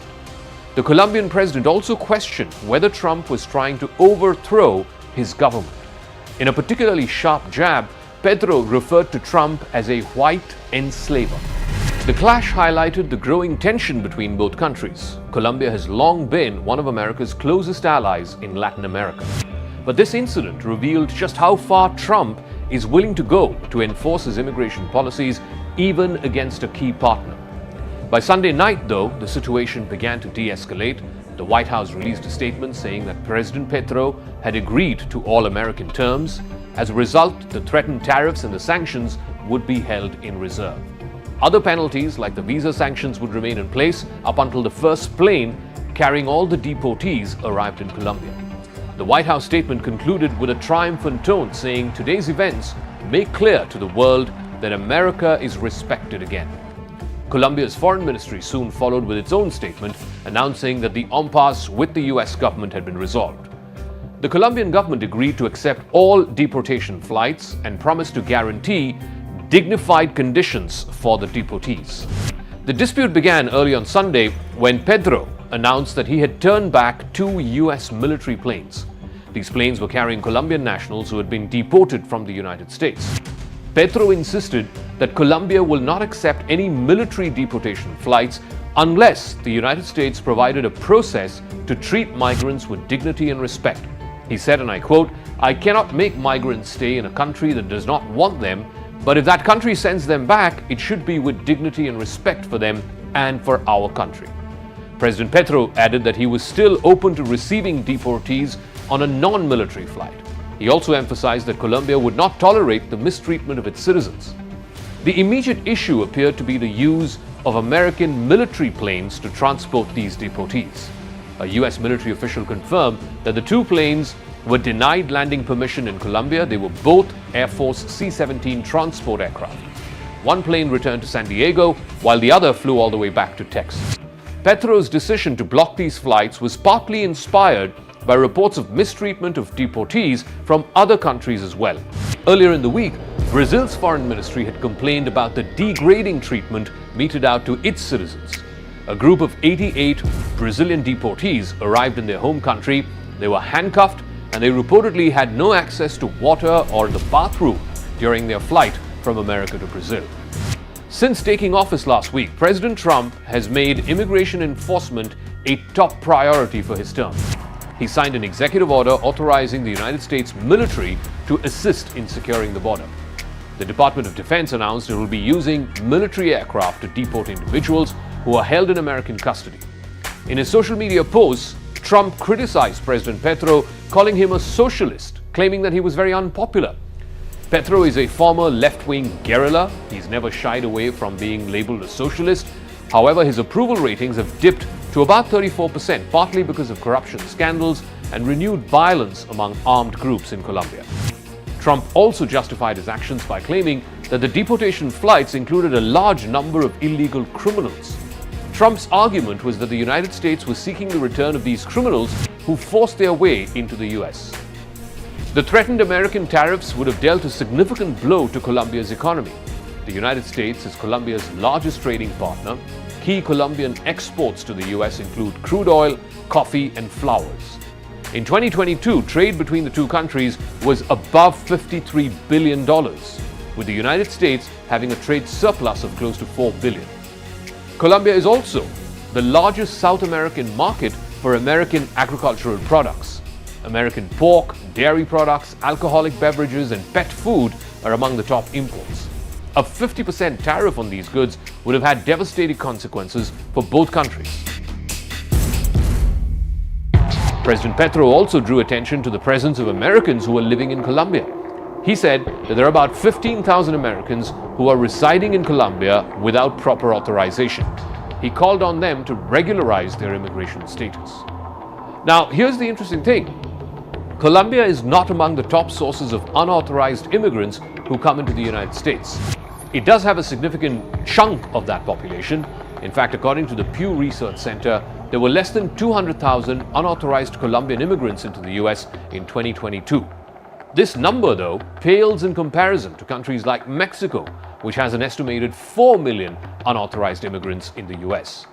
The Colombian president also questioned whether Trump was trying to overthrow his government. In a particularly sharp jab, Petro referred to Trump as a white enslaver. The clash highlighted the growing tension between both countries. Colombia has long been one of America's closest allies in Latin America. But this incident revealed just how far Trump is willing to go to enforce his immigration policies, even against a key partner. By Sunday night, though, the situation began to de-escalate. The White House released a statement saying that President Petro had agreed to all American terms. As a result, the threatened tariffs and the sanctions would be held in reserve. Other penalties, like the visa sanctions, would remain in place up until the first plane carrying all the deportees arrived in Colombia. The White House statement concluded with a triumphant tone, saying today's events make clear to the world that America is respected again. Colombia's foreign ministry soon followed with its own statement, announcing that the impasse with the US government had been resolved. The Colombian government agreed to accept all deportation flights and promised to guarantee dignified conditions for the deportees. The dispute began early on Sunday when Petro announced that he had turned back 2 US military planes. These planes were carrying Colombian nationals who had been deported from the United States. Petro insisted that Colombia will not accept any military deportation flights unless the United States provided a process to treat migrants with dignity and respect. He said, and I quote, "I cannot make migrants stay in a country that does not want them, but if that country sends them back, it should be with dignity and respect for them and for our country." President Petro added that he was still open to receiving deportees on a non-military flight. He also emphasized that Colombia would not tolerate the mistreatment of its citizens. The immediate issue appeared to be the use of American military planes to transport these deportees. A US military official confirmed that the 2 planes were denied landing permission in Colombia. They were both Air Force C-17 transport aircraft. One plane returned to San Diego, while the other flew all the way back to Texas. Petro's decision to block these flights was partly inspired by reports of mistreatment of deportees from other countries as well. Earlier in the week, Brazil's foreign ministry had complained about the degrading treatment meted out to its citizens. A group of 88 Brazilian deportees arrived in their home country. They were handcuffed, and they reportedly had no access to water or the bathroom during their flight from America to Brazil. Since taking office last week, President Trump has made immigration enforcement a top priority for his term. He signed an executive order authorizing the United States military to assist in securing the border. The Department of Defense announced it will be using military aircraft to deport individuals who are held in American custody. In his social media posts, Trump criticized President Petro, calling him a socialist, claiming that he was very unpopular. Petro is a former left-wing guerrilla. He's never shied away from being labeled a socialist. However, his approval ratings have dipped to about 34%, partly because of corruption scandals and renewed violence among armed groups in Colombia. Trump also justified his actions by claiming that the deportation flights included a large number of illegal criminals. Trump's argument was that the United States was seeking the return of these criminals who forced their way into the US. The threatened American tariffs would have dealt a significant blow to Colombia's economy. The United States is Colombia's largest trading partner. Key Colombian exports to the US include crude oil, coffee, and flowers. In 2022, trade between the two countries was above $53 billion, with the United States having a trade surplus of close to $4 billion. Colombia is also the largest South American market for American agricultural products. American pork, dairy products, alcoholic beverages, and pet food are among the top imports. A 50% tariff on these goods would have had devastating consequences for both countries. President Petro also drew attention to the presence of Americans who are living in Colombia. He said that there are about 15,000 Americans who are residing in Colombia without proper authorization. He called on them to regularize their immigration status. Now, here's the interesting thing. Colombia is not among the top sources of unauthorized immigrants who come into the United States. It does have a significant chunk of that population. In fact, according to the Pew Research Center, there were less than 200,000 unauthorized Colombian immigrants into the US in 2022. This number, though, pales in comparison to countries like Mexico, which has an estimated 4 million unauthorized immigrants in the US.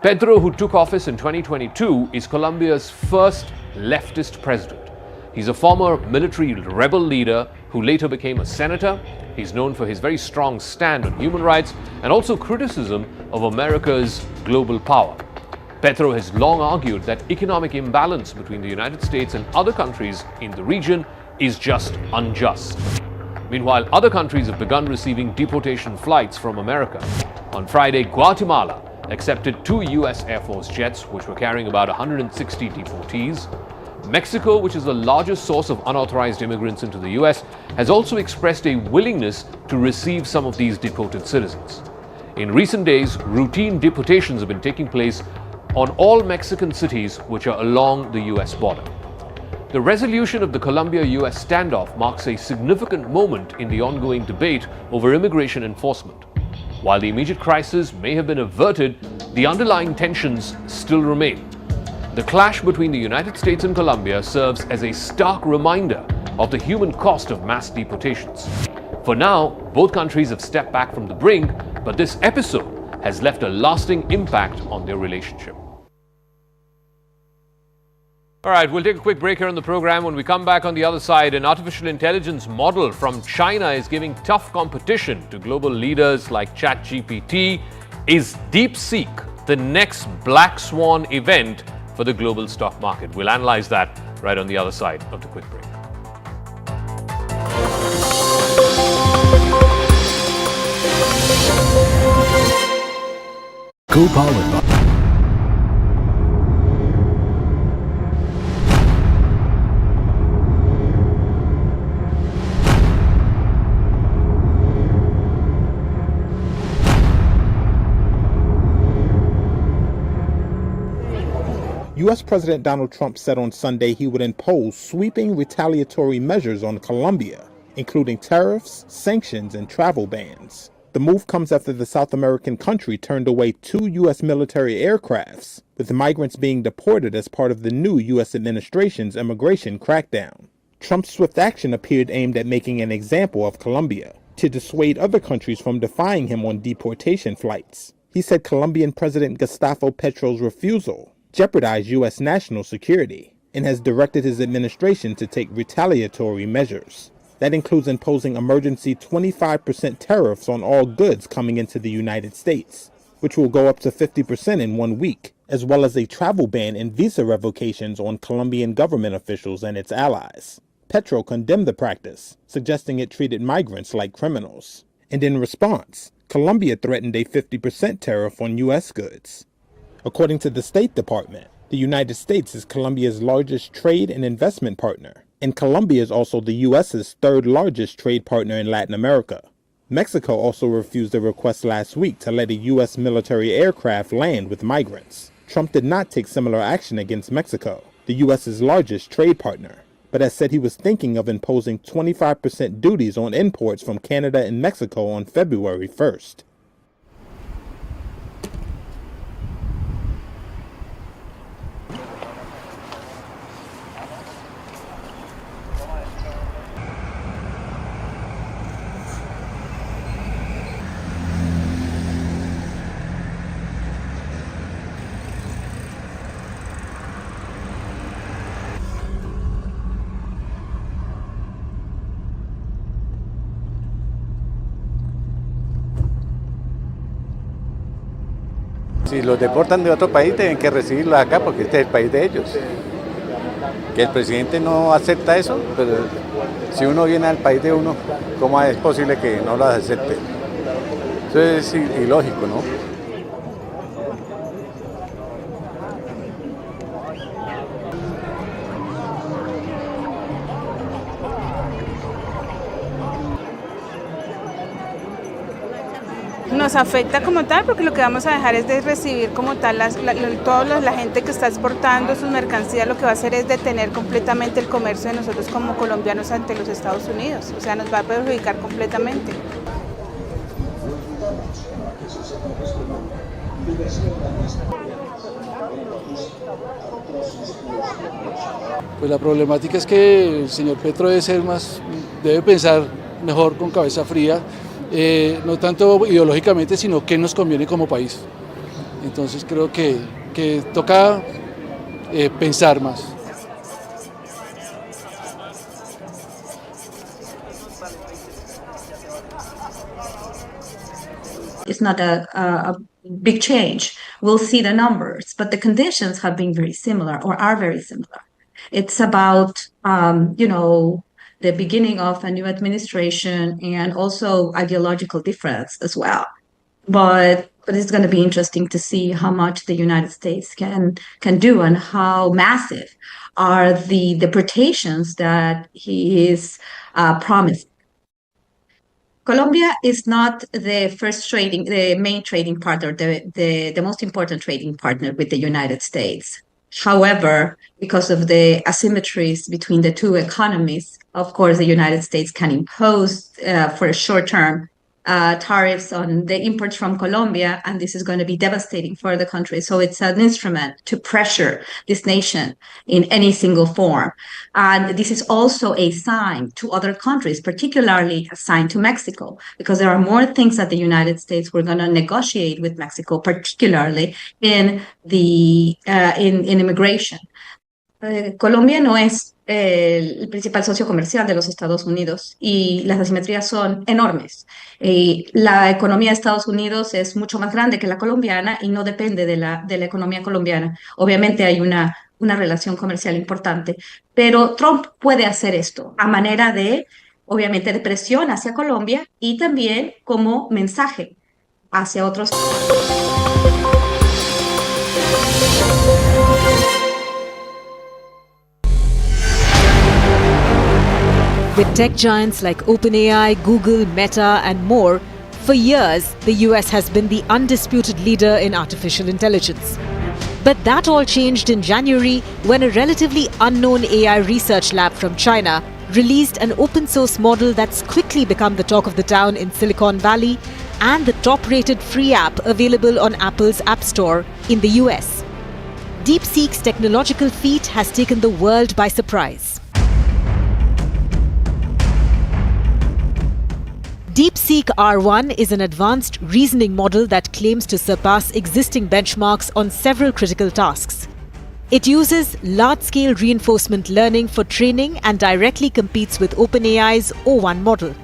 Petro, who took office in 2022, is Colombia's first leftist president. He's a former military rebel leader who later became a senator. He's known for his very strong stand on human rights and also criticism of America's global power. Petro has long argued that economic imbalance between the United States and other countries in the region is just unjust. Meanwhile, other countries have begun receiving deportation flights from America. On Friday, Guatemala accepted 2 US Air Force jets which were carrying about 160 deportees. Mexico, which is the largest source of unauthorized immigrants into the US, has also expressed a willingness to receive some of these deported citizens. In recent days, routine deportations have been taking place on all Mexican cities which are along the US border. The resolution of the Colombia-US standoff marks a significant moment in the ongoing debate over immigration enforcement. While the immediate crisis may have been averted, the underlying tensions still remain. The clash between the United States and Colombia serves as a stark reminder of the human cost of mass deportations. For now, both countries have stepped back from the brink, but this episode has left a lasting impact on their relationship. All right, we'll take a quick break here on the program. When we come back on the other side, an artificial intelligence model from China is giving tough competition to global leaders like ChatGPT. Is DeepSeek the next black swan event for the global stock market? We'll analyze that right on the other side of the quick break. Co-powered by U.S. President Donald Trump said on Sunday he would impose sweeping retaliatory measures on Colombia, including tariffs, sanctions, and travel bans. The move comes after the South American country turned away 2 U.S. military aircrafts, with migrants being deported as part of the new U.S. administration's immigration crackdown. Trump's swift action appeared aimed at making an example of Colombia, to dissuade other countries from defying him on deportation flights. He said Colombian President Gustavo Petro's refusal jeopardized U.S. national security and has directed his administration to take retaliatory measures. That includes imposing emergency 25% tariffs on all goods coming into the United States, which will go up to 50% in 1 week, as well as a travel ban and visa revocations on Colombian government officials and its allies. Petro condemned the practice, suggesting it treated migrants like criminals. And in response, Colombia threatened a 50% tariff on U.S. goods. According to the State Department, the United States is Colombia's largest trade and investment partner, and Colombia is also the U.S.'s third largest trade partner in Latin America. Mexico also refused a request last week to let a U.S. military aircraft land with migrants. Trump did not take similar action against Mexico, the U.S.'s largest trade partner, but has said he was thinking of imposing 25% duties on imports from Canada and Mexico on February 1st. si los deportan de otro país, tienen que recibirlos acá porque este es el país de ellos. Que el presidente no acepta eso, pero si uno viene al país de uno, ¿cómo es posible que no lo acepte? Eso es ilógico, ¿no? Nos afecta como tal porque lo que vamos a dejar es de recibir como tal toda la gente que está exportando sus mercancías, lo que va a hacer es detener completamente el comercio de nosotros como colombianos ante los Estados Unidos, o sea, nos va a perjudicar completamente. Pues la problemática es que el señor Petro debe pensar mejor con cabeza fría, no tanto ideológicamente, sino qué nos conviene como país. Entonces creo que toca pensar más. It's not a big change. We'll see the numbers, but the conditions have been very similar or are very similar. It's about, the beginning of a new administration and also ideological difference as well. But it's going to be interesting to see how much the United States can do and how massive are the deportations that he is promising. Colombia is not the main trading partner, the most important trading partner with the United States. However, because of the asymmetries between the two economies, of course, the United States can impose for a short term tariffs on the imports from Colombia, and this is going to be devastating for the country. So it's an instrument to pressure this nation in any single form. And this is also a sign to other countries, particularly a sign to Mexico, because there are more things that the United States were going to negotiate with Mexico, particularly in immigration. Colombia no es el principal socio comercial de los Estados Unidos y las asimetrías son enormes. La economía de Estados Unidos es mucho más grande que la colombiana y no depende de la economía colombiana. Obviamente hay una relación comercial importante, pero Trump puede hacer esto a manera de, obviamente, de presión hacia Colombia y también como mensaje hacia otros. With tech giants like OpenAI, Google, Meta, and more, for years, the US has been the undisputed leader in artificial intelligence. But that all changed in January when a relatively unknown AI research lab from China released an open source model that's quickly become the talk of the town in Silicon Valley and the top-rated free app available on Apple's App Store in the US. DeepSeek's technological feat has taken the world by surprise. DeepSeek R1 is an advanced reasoning model that claims to surpass existing benchmarks on several critical tasks. It uses large-scale reinforcement learning for training and directly competes with OpenAI's O1 model.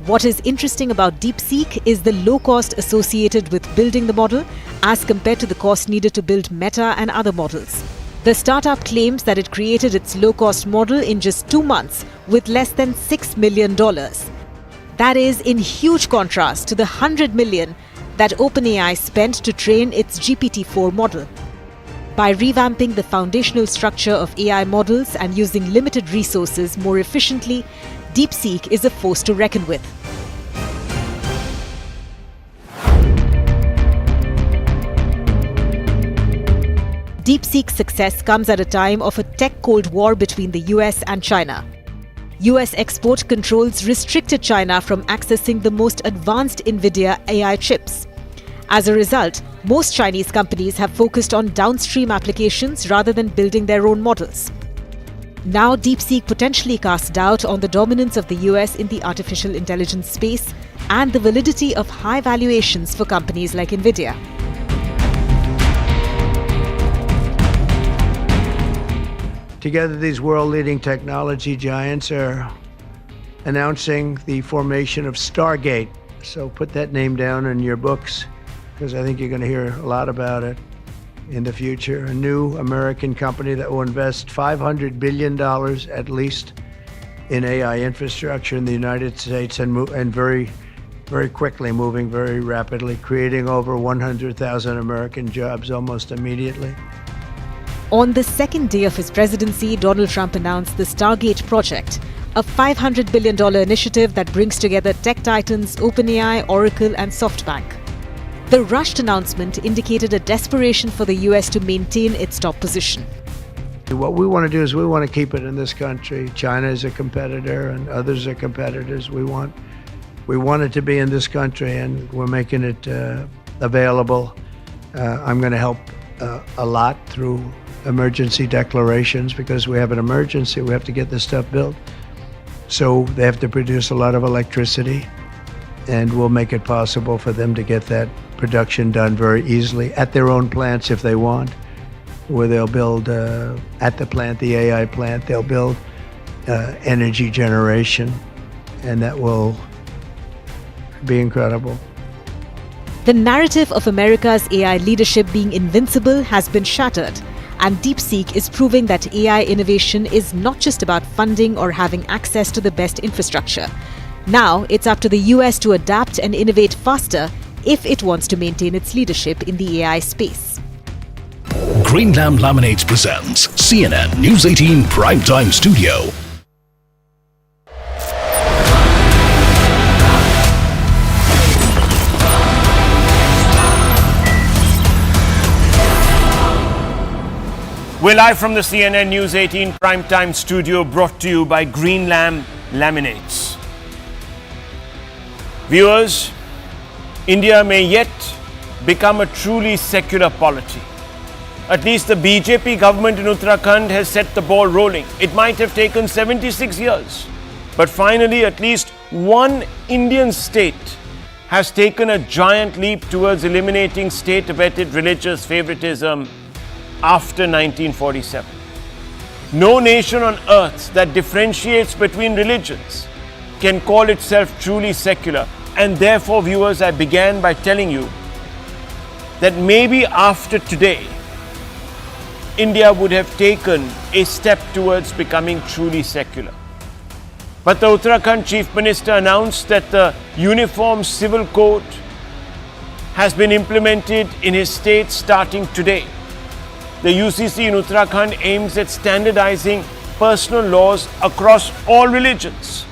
What is interesting about DeepSeek is the low cost associated with building the model as compared to the cost needed to build Meta and other models. The startup claims that it created its low-cost model in just 2 months with less than $6 million. That is in huge contrast to the $100 million that OpenAI spent to train its GPT-4 model. By revamping the foundational structure of AI models and using limited resources more efficiently, DeepSeek is a force to reckon with. DeepSeek's success comes at a time of a tech cold war between the US and China. US export controls restricted China from accessing the most advanced NVIDIA AI chips. As a result, most Chinese companies have focused on downstream applications rather than building their own models. Now, DeepSeek potentially casts doubt on the dominance of the US in the artificial intelligence space and the validity of high valuations for companies like NVIDIA. Together, these world-leading technology giants are announcing the formation of Stargate. So put that name down in your books. because I think you're going to hear a lot about it in the future. A new American company that will invest $500 billion at least in AI infrastructure in the United States and very, very quickly, moving very rapidly, creating over 100,000 American jobs almost immediately. On the second day of his presidency, Donald Trump announced the Stargate project, a $500 billion initiative that brings together tech titans OpenAI, Oracle, and SoftBank. The rushed announcement indicated a desperation for the US to maintain its top position. What we want to do is we want to keep it in this country. China is a competitor and others are competitors. We want it to be in this country, and we're making it available. I'm going to help a lot through emergency declarations because we have an emergency. We have to get this stuff built. So they have to produce a lot of electricity, and we'll make it possible for them to get that production done very easily at their own plants if they want, where they'll build at the plant, the AI plant, they'll build energy generation, and that will be incredible. The narrative of America's AI leadership being invincible has been shattered, and DeepSeek is proving that AI innovation is not just about funding or having access to the best infrastructure. Now, it's up to the US to adapt and innovate faster if it wants to maintain its leadership in the AI space. Greenlam Laminates presents CNN-News18 Primetime Studio. We're live from the CNN-News18 Primetime Studio, brought to you by Greenlam Laminates. Viewers, India may yet become a truly secular polity. At least the BJP government in Uttarakhand has set the ball rolling. It might have taken 76 years, but finally at least one Indian state has taken a giant leap towards eliminating state-abetted religious favoritism after 1947. No nation on earth that differentiates between religions can call itself truly secular. And therefore, viewers, I began by telling you that maybe after today, India would have taken a step towards becoming truly secular. But the Uttarakhand Chief Minister announced that the Uniform Civil Code has been implemented in his state starting today. The UCC in Uttarakhand aims at standardizing personal laws across all religions.